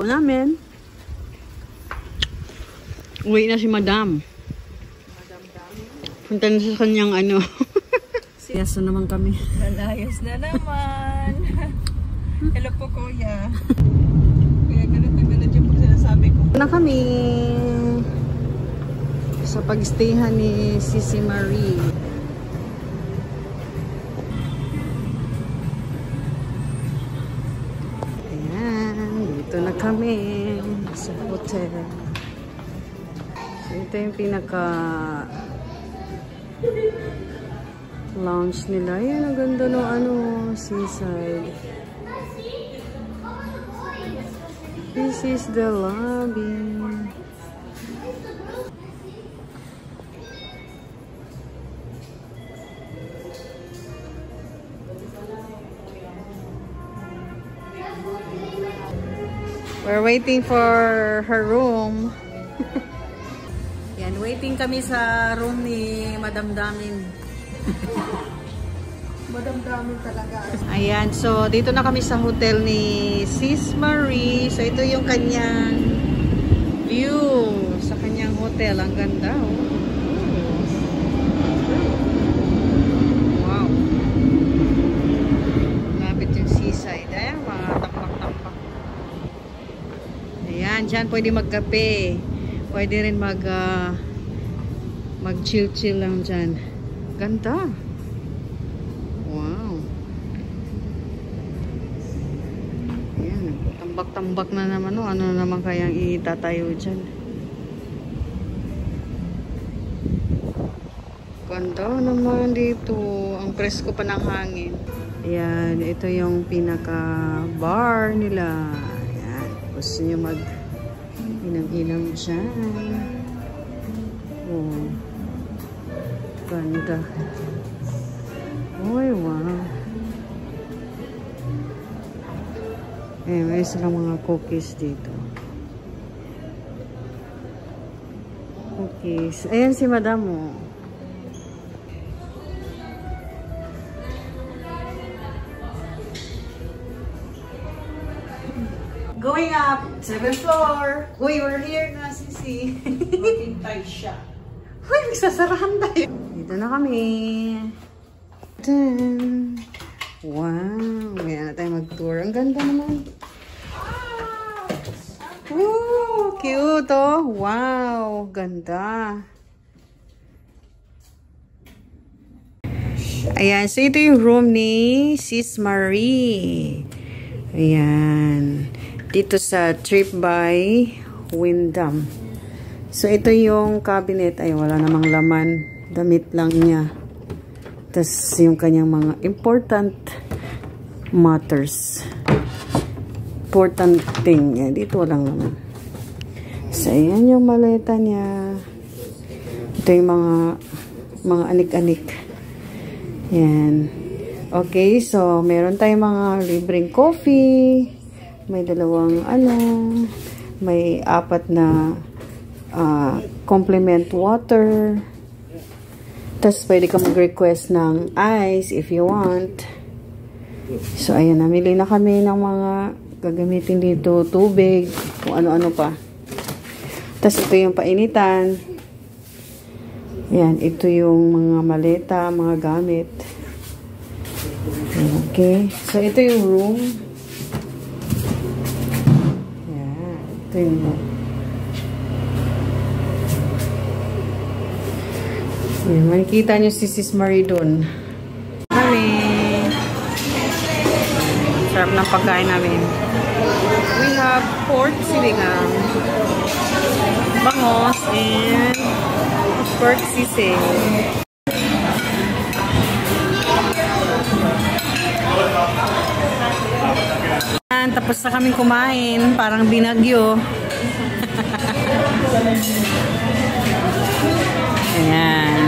O namin. Uwi na si Madam. Punta na sa kanyang ano. Yes na naman kami. Nalayas na naman. Hello po, kuya. Kuya, ganun yung po sinasabi ko. Na kami sa pag-stayhan ni Sisi Marie. Ayan, dito na kami sa hotel. So, ito yung pinaka lounge nila. Ayan, ang ganda ng ano, seaside. This is the lobby. We're waiting for her room. Yan, waiting kami sa room ni Madam Damin. Madam Damin talaga. Ayan, so dito na kami sa hotel ni Sis Marie. So ito yung kanyang view sa kanyang hotel. Ang ganda, oh. Wow. Lapit yung seaside. Ayan, mga tampak-tampak. Ayan, dyan pwede magkape. Pwede rin mag-chill-chill lang dyan. Ganda. Wow. Ayan, tambak-tambak na naman. No? Ano naman kayang itatayo dyan? Ganda naman dito. Ang presko pa ng hangin. Ayan, ito yung pinaka-bar nila. Ayan, gusto nyo mag-inam-inam dyan. Oh. Ganda. Uy, wow. Eh, may silang mga cookies dito. Cookies. Ayan si Madam, oh. Going up, 7th floor. Uy, we're here na, Sisi. Maghintay siya. Uy, nagsasarahan tayo. Dito na kami. Dun. Wow. Kaya na tayo mag-tour. Ang ganda naman. Woo! Cute, oh. Wow. Ganda. Ayan. So, ito yung room ni Sis Marie. Ayan. Dito sa Trip by Wyndham. So, ito yung cabinet. Ay, wala namang laman. Damit lang niya. Tapos, yung kanyang mga important matters. Important thing. Yan, dito lang naman. So, ayan yung maleta niya. Ito yung mga anik-anik. Yan. Okay, so, meron tayong mga libreng coffee. May dalawang, may 4 na compliment water. Tapos, pwede ka mag-request ng ice if you want. So, ayan, namili na kami ng mga gagamitin dito. Tubig, kung ano-ano pa. Tapos, ito yung painitan. Ayan, ito yung mga maleta, mga gamit. Okay. So, ito yung room. Ayan, ito yung room. Ayan, makikita nyo si Sis Marie doon. Kami. Sarap ng pagkain namin. We have pork sinigang, bangos, and pork sisig. Ayan, tapos na kaming kumain. Parang binagyo. Ayan.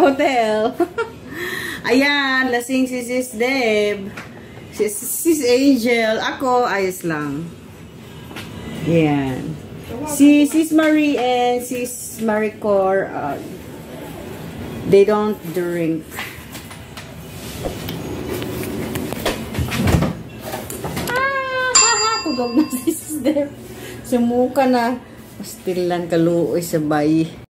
hotel. Ayan, lasing si Sis Deb. Sis Angel. Ako, ayos lang. Ayan. Si Sis Marie and Sis Maricor, they don't drink. Tugog na si Sis Deb. Sumuka na. Pastilan kaluoy sa bayi.